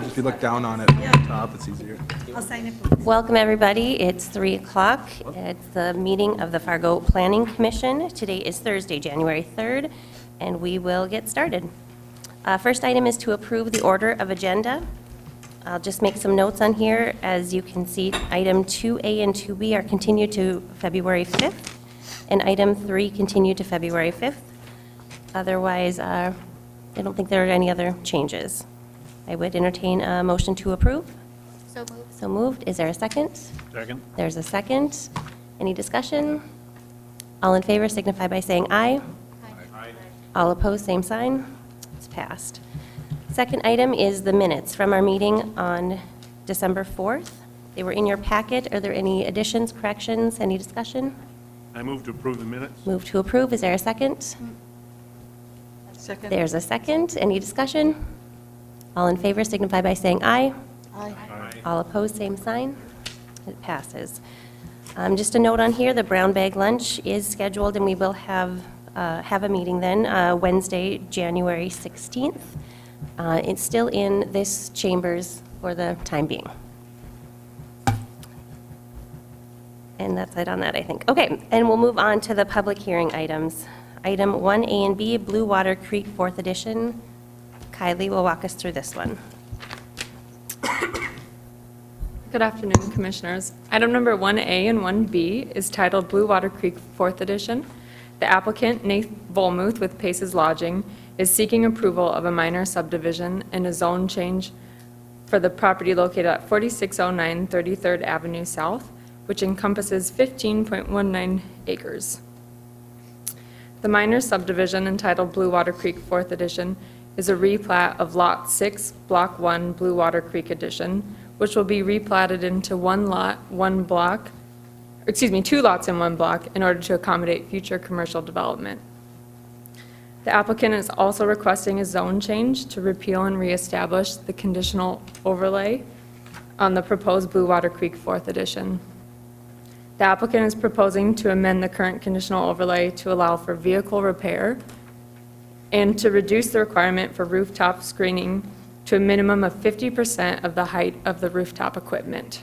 If you look down on it at the top, it's easier. I'll sign it. Welcome, everybody. It's 3 o'clock. It's the meeting of the Fargo Planning Commission. Today is Thursday, January 3rd, and we will get started. First item is to approve the order of agenda. I'll just make some notes on here. As you can see, item 2A and 2B are continued to February 5th, and item 3 continued to February 5th. Otherwise, I don't think there are any other changes. I would entertain a motion to approve. So moved. So moved. Is there a second? Second. There's a second. Any discussion? All in favor signify by saying aye. Aye. All opposed, same sign. It's passed. Second item is the minutes from our meeting on December 4th. They were in your packet. Are there any additions, corrections, any discussion? I move to approve the minutes. Move to approve. Is there a second? Second. There's a second. Any discussion? All in favor signify by saying aye. Aye. Aye. All opposed, same sign. It passes. Just a note on here, the brown bag lunch is scheduled, and we will have a meeting then, Wednesday, January 16th. It's still in this chambers for the time being. And that's it on that, I think. Okay, and we'll move on to the public hearing items. Item 1A and B, Blue Water Creek 4th Edition. Kylie will walk us through this one. Good afternoon, Commissioners. Item number 1A and 1B is titled Blue Water Creek 4th Edition. The applicant, Nate Volmuth with Paces Lodging, is seeking approval of a minor subdivision and a zone change for the property located at 4609 33rd Avenue South, which encompasses 15.19 acres. The minor subdivision entitled Blue Water Creek 4th Edition is a replat of Lot 6, Block 1, Blue Water Creek Edition, which will be replatted into two lots in one block in order to accommodate future commercial development. The applicant is also requesting a zone change to repeal and reestablish the conditional overlay on the proposed Blue Water Creek 4th Edition. The applicant is proposing to amend the current conditional overlay to allow for vehicle repair and to reduce the requirement for rooftop screening to a minimum of 50% of the height of the rooftop equipment.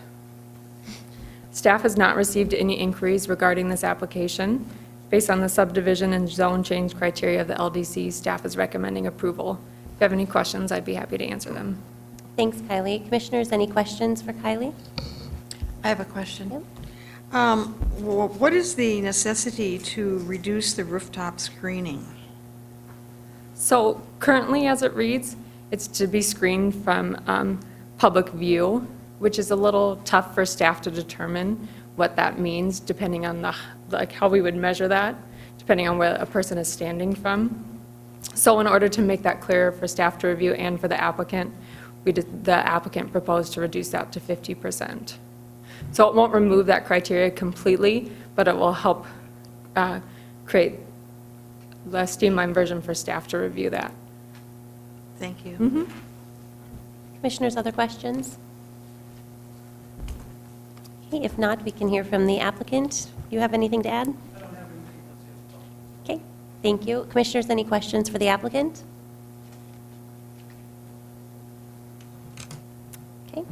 Staff has not received any inquiries regarding this application. Based on the subdivision and zone change criteria of the LDC, staff is recommending approval. If you have any questions, I'd be happy to answer them. Thanks, Kylie. Commissioners, any questions for Kylie? I have a question. Yep. What is the necessity to reduce the rooftop screening? So currently, as it reads, it's to be screened from public view, which is a little tough for staff to determine what that means, depending on how we would measure that, depending on where a person is standing from. So in order to make that clearer for staff to review and for the applicant, the applicant proposed to reduce that to 50%. So it won't remove that criteria completely, but it will help create a streamlined version for staff to review that. Thank you. Commissioners, other questions? Okay, if not, we can hear from the applicant. Do you have anything to add? I don't have anything. Okay, thank you. Commissioners, any questions for the applicant? Okay,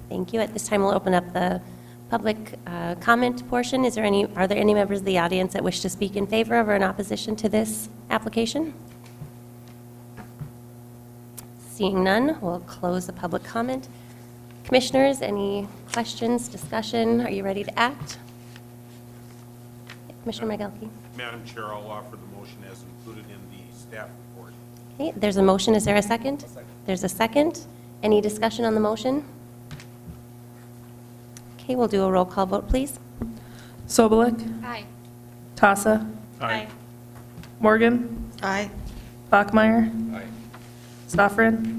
thank you. At this time, we'll open up the public comment portion. Are there any members of the audience that wish to speak in favor of or in opposition to this application? Seeing none, we'll close the public comment. Commissioners, any questions, discussion? Are you ready to act? Commissioner Magelke. Madam Chair, I'll offer the motion as included in the staff report. Okay, there's a motion. Is there a second? There's a second. Any discussion on the motion? Okay, we'll do a roll call vote, please. Sobolik, Aye. Tasa, Aye. Morgan, Aye. Bachmeyer, Aye. Stoffren,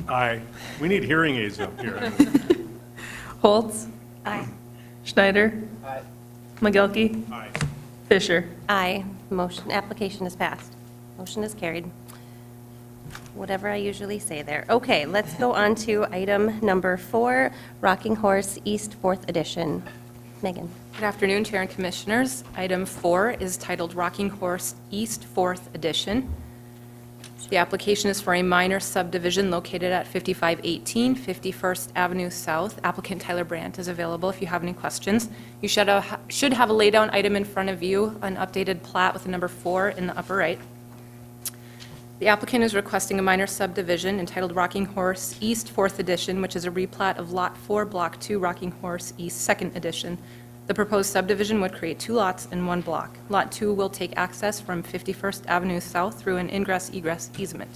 Aye. We need hearing aids up here. Holtz, Aye. Schneider, Magelke, Aye. Fisher. Aye. Motion, application is passed. Motion is carried. Whatever I usually say there. Okay, let's go on to item number 4, Rocking Horse East 4th Edition. Megan. Good afternoon, Chair and Commissioners. Item 4 is titled Rocking Horse East 4th Edition. The application is for a minor subdivision located at 5518 51st Avenue South. Applicant Tyler Brandt is available if you have any questions. You should have a laydown item in front of you, an updated plat with the number 4 in the upper right. The applicant is requesting a minor subdivision entitled Rocking Horse East 4th Edition, which is a replat of Lot 4, Block 2, Rocking Horse East 2nd Edition. The proposed subdivision would create 2 lots in 1 block. Lot 2 will take access from 51st Avenue South through an ingress-egress easement.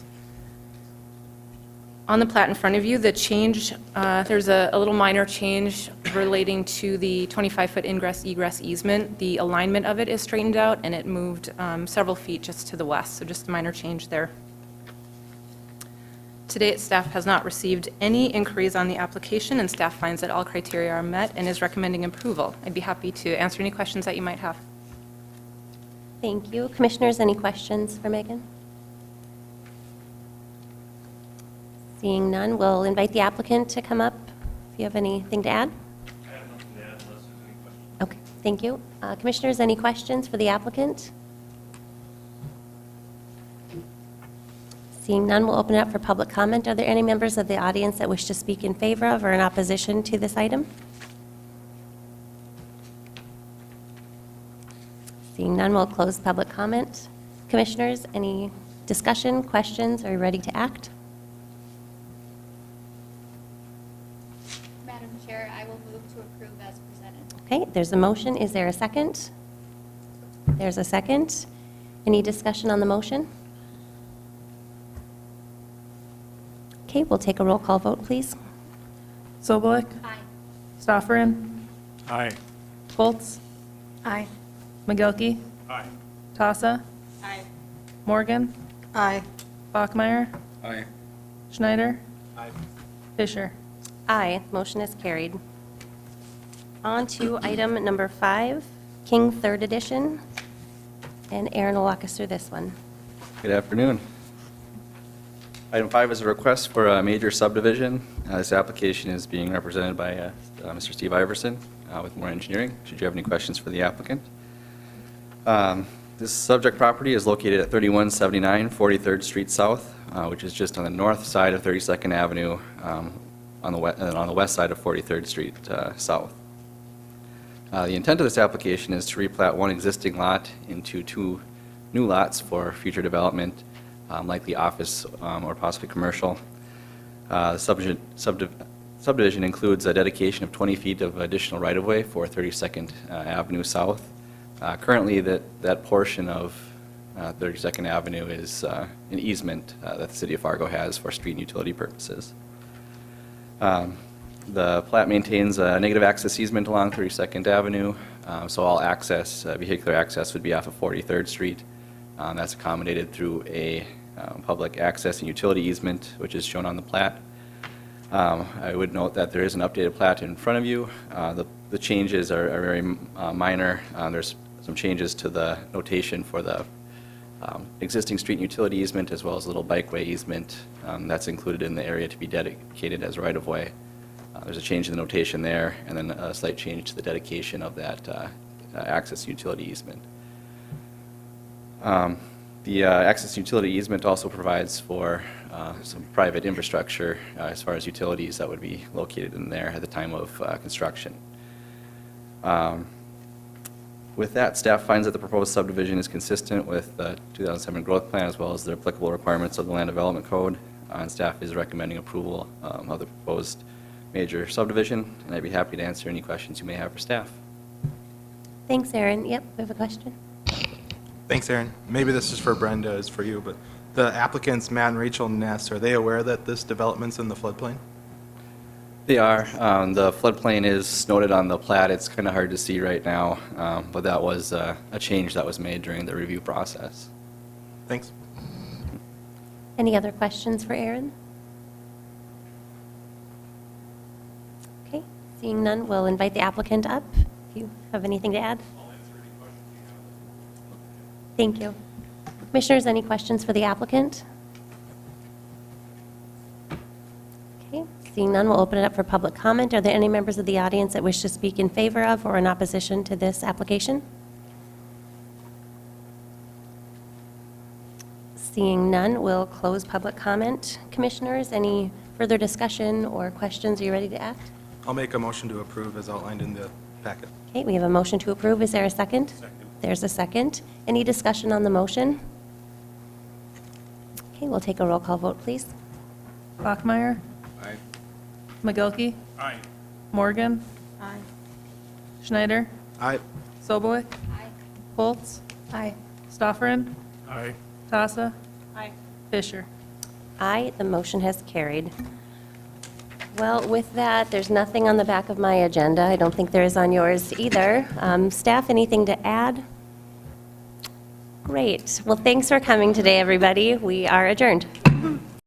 On the plat in front of you, the change, there's a little minor change relating to the 25-foot ingress-egress easement. The alignment of it is straightened out, and it moved several feet just to the west, so just a minor change there. To date, staff has not received any inquiries on the application, and staff finds that all criteria are met and is recommending approval. I'd be happy to answer any questions that you might have. Thank you. Commissioners, any questions for Megan? Seeing none, we'll invite the applicant to come up if you have anything to add. I have nothing to add unless there's any questions. Okay, thank you. Commissioners, any questions for the applicant? Seeing none, we'll open it up for public comment. Are there any members of the audience that wish to speak in favor of or in opposition to this item? Seeing none, we'll close public comment. Commissioners, any discussion, questions? Are you ready to act? Madam Chair, I will move to approve as presented. Okay, there's a motion. Is there a second? There's a second. Any discussion on the motion? Okay, we'll take a roll call vote, please. Sobeluk, Aye. Stofferin, Aye. Holtz, Aye. McGilkey, Aye. Tasa, Aye. Morgan, Aye. Bachmeyer, Aye. Schneider, Aye. Fisher. Aye, motion is carried. On to item number 5, King 3rd Edition. And Aaron will walk us through this one. Good afternoon. Item 5 is a request for a major subdivision. This application is being represented by Mr. Steve Iverson with Moore Engineering. Should you have any questions for the applicant? This subject property is located at 3179 43rd Street South, which is just on the north side of 32nd Avenue, on the west side of 43rd Street South. The intent of this application is to replat one existing lot into 2 new lots for future development, likely office or possibly commercial. The subdivision includes a dedication of 20 feet of additional right-of-way for 32nd Avenue South. Currently, that portion of 32nd Avenue is an easement that the City of Fargo has for street and utility purposes. The plat maintains a negative access easement along 32nd Avenue, so all access, vehicular access would be off of 43rd Street. That's accommodated through a public access and utility easement, which is shown on the plat. I would note that there is an updated plat in front of you. The changes are very minor. There's some changes to the notation for the existing street and utility easement, as well as a little bikeway easement that's included in the area to be dedicated as right-of-way. There's a change in the notation there, and then a slight change to the dedication of that access utility easement. The access utility easement also provides for some private infrastructure as far as utilities that would be located in there at the time of construction. With that, staff finds that the proposed subdivision is consistent with the 2007 growth plan as well as the applicable requirements of the Land Development Code, and staff is recommending approval of the proposed major subdivision, and I'd be happy to answer any questions you may have for staff. Thanks, Aaron. Yep, we have a question. Thanks, Aaron. Maybe this is for Brenda, is for you, but the applicants, Matt and Rachel Ness, are they aware that this development's in the floodplain? They are. The floodplain is noted on the plat. It's kind of hard to see right now, but that was a change that was made during the review process. Thanks. Any other questions for Aaron? Okay, seeing none, we'll invite the applicant up if you have anything to add. Thank you. Commissioners, any questions for the applicant? Okay, seeing none, we'll open it up for public comment. Are there any members of the audience that wish to speak in favor of or in opposition to this application? Seeing none, we'll close public comment. Commissioners, any further discussion or questions? Are you ready to act? I'll make a motion to approve as outlined in the packet. Okay, we have a motion to approve. Is there a second? Second. There's a second. Any discussion on the motion? Okay, we'll take a roll call vote, please. Bachmeyer, Aye. McGilkey, Aye. Morgan, Aye. Schneider, Aye. Sobowik, Aye. Foltz, Aye. Stofferin, Aye. Tasa, Aye. Fisher. Aye, the motion has carried. Well, with that, there's nothing on the back of my agenda. I don't think there is on yours either. Staff, anything to add? Great. Well, thanks for coming today, everybody. We are adjourned.